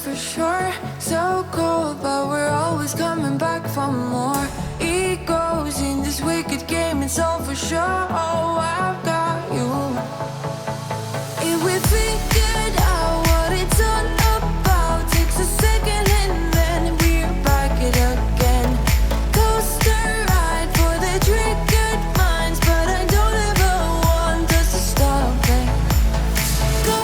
for sure. So cold, but we're always coming back for more. Egos in this wicked game, it's all for sure. Oh, I've got you. If we figured out what it's all about, takes a second and then we're back it again. Coaster ride for the triggered minds, but I don't ever want us to stop it. Go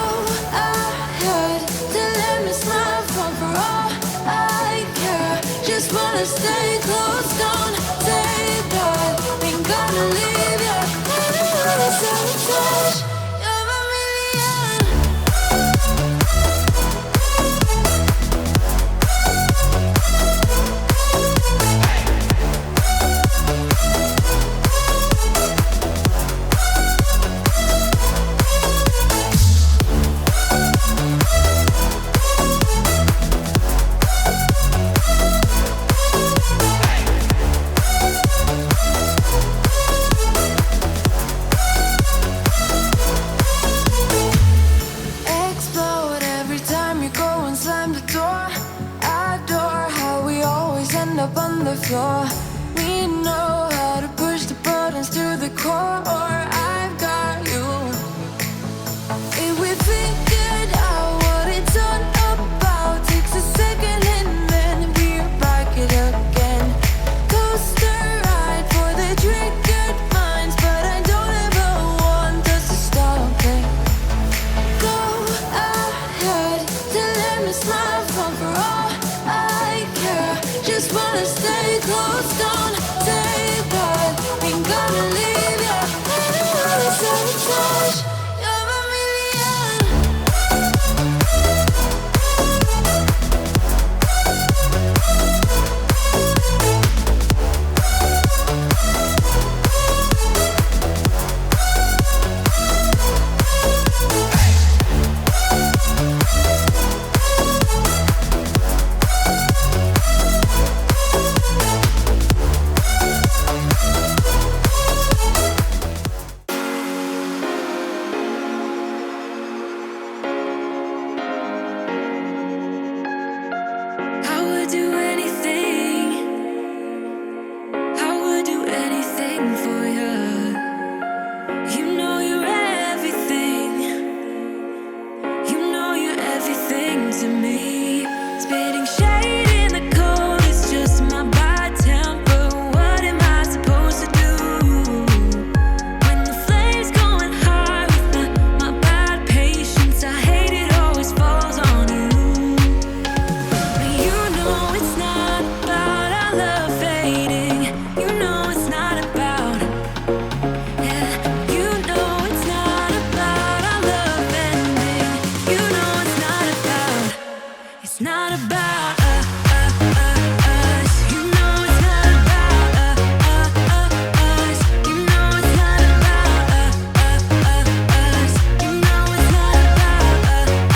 ahead to let me smile from for all I care. Just wanna stay close, don't take that. Ain't gonna leave ya. It's out of touch. You're a million. Explode every time you go and slam the door. Adore how we always end up on the floor. We know how to push the buttons to the core. I've got you. If we figured out what it's all about, takes a second and then we're back it again. Coaster ride for the triggered minds, but I don't ever want us to stop it. Go ahead to let me smile from for all I care. Just wanna stay close, don't take that. Ain't gonna leave ya. It's out of touch. You're a million. I would do anything. I would do anything for you. You know you're everything. You know you're everything to me. Spitting shade in the cold, it's just my bad temper. What am I supposed to do when the flames going high with my bad patience? I hate it always falls on you. But you know it's not about our love fading. You know it's not about, yeah. You know it's not about our love ending. You know it's not about, it's not about us. You know it's not about us. You know it's not about us. You know it's not about us.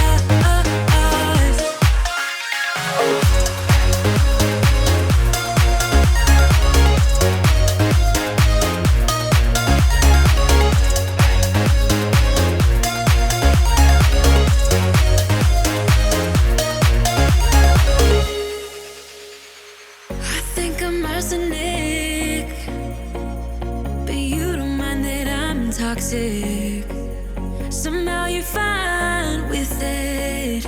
I think I'm arsenic, but you don't mind that I'm toxic. Somehow you're fine with it,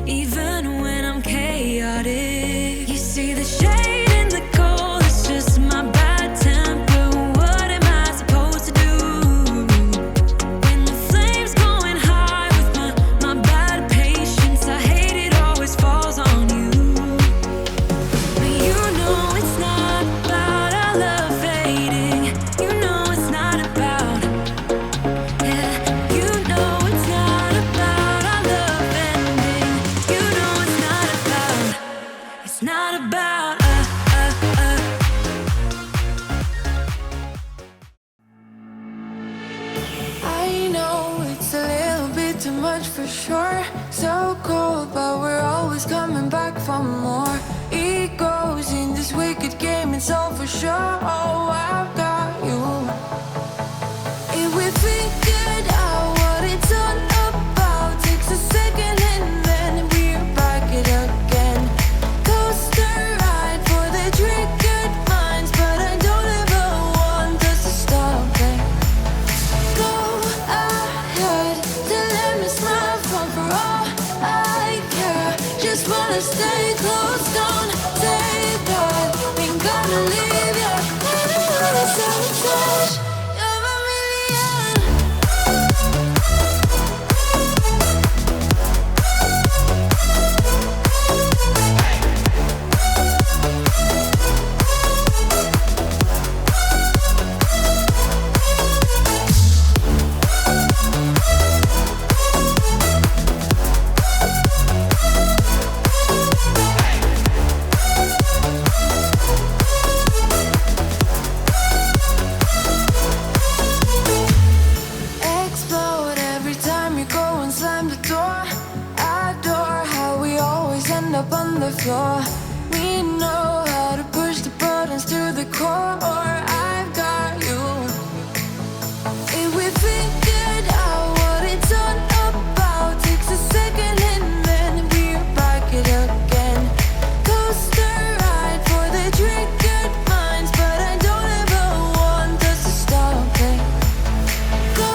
even when I'm chaotic. You see the shade in the cold, it's just my bad temper. What am I supposed to do when the flames going high with my bad patience? I hate it always falls on you. But you know it's not about our love fading. You know it's not about, yeah. You know it's not about our love ending. You know it's not about, it's not about us. I know it's a little bit too much for sure. So cold, but we're always coming back for more. Egos in this wicked game, it's all for sure. Oh, I've got you. If we figured out what it's all about, takes a second and then we're back up on the floor. We know how to push the buttons to the core. I've got you. If we figured out what it's all about, takes a second and then we're back it again. Coaster ride for the triggered minds, but I don't ever want us to stop it. Go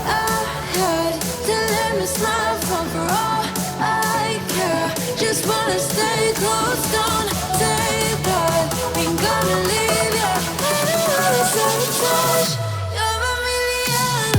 ahead to let me smile for all I care. Just wanna stay close, don't take that. Ain't gonna leave ya. I don't wanna sabotage. You're a million.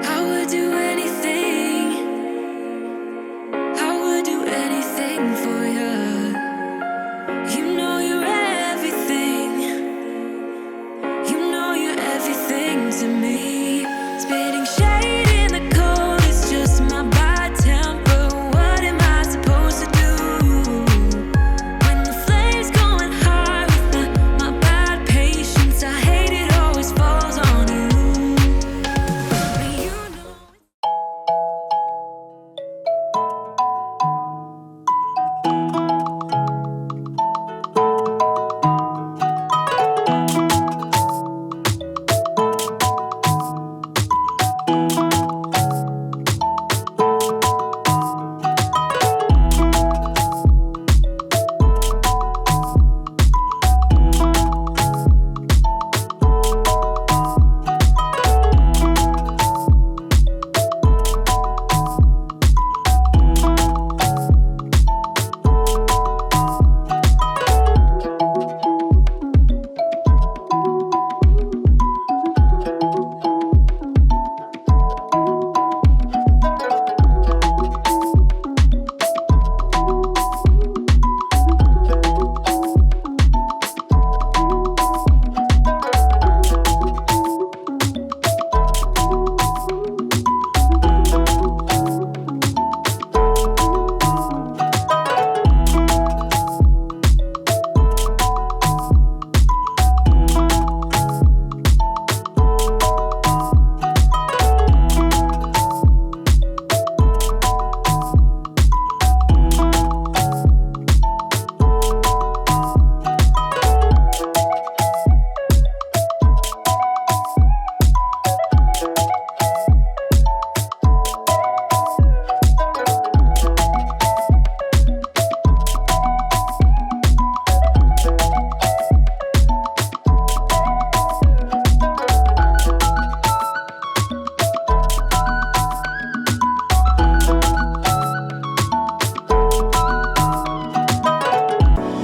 I would do anything. I would do anything for you. You know you're everything. You know you're everything to me. Spitting shade in the cold, it's just my bad temper. What am I supposed to do when the flame's going high with my bad patience? I hate it always falls on you. But you know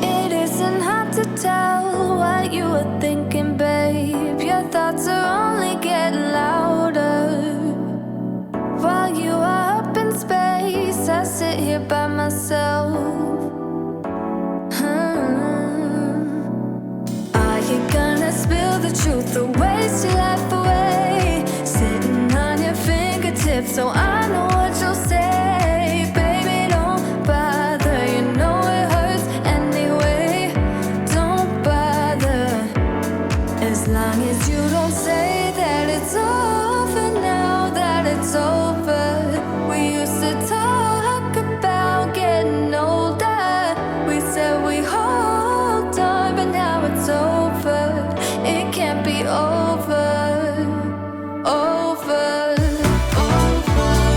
it isn't hard to tell what you were thinking, babe. Your thoughts are only getting louder. While you are up in space, I sit here by myself. Are you gonna spill the truth or waste your life away? Sitting on your fingertips, so I know what you'll say. Baby, don't bother, you know it hurts anyway. Don't bother, as long as you don't say that it's over now, that it's over. We used to talk about getting older. We said we hold on, but now it's over. It can't be over, over, over.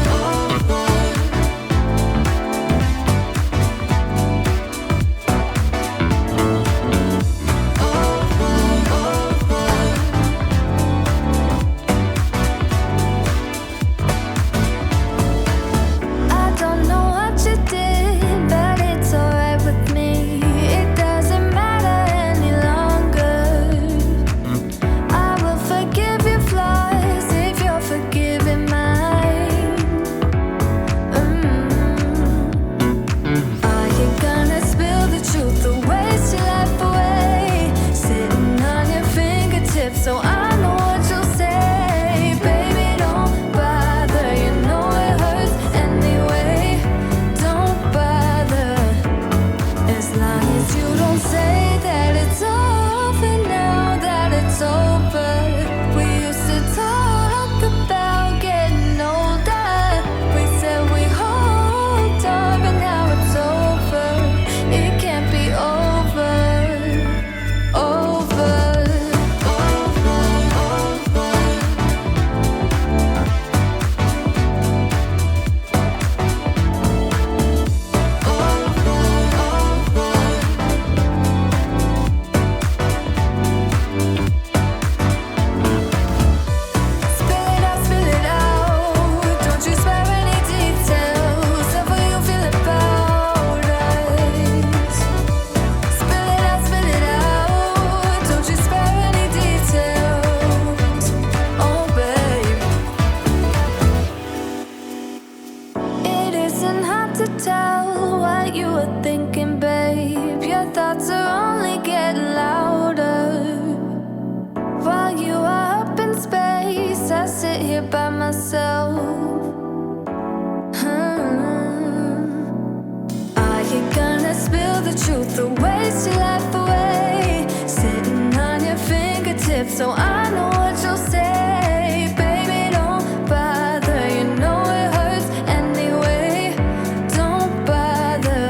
sit here by myself. Are you gonna spill the truth or waste your life away? Sitting on your fingertips so I know what you'll say. Baby, don't bother, you know it hurts anyway. Don't bother,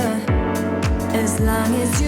as long as you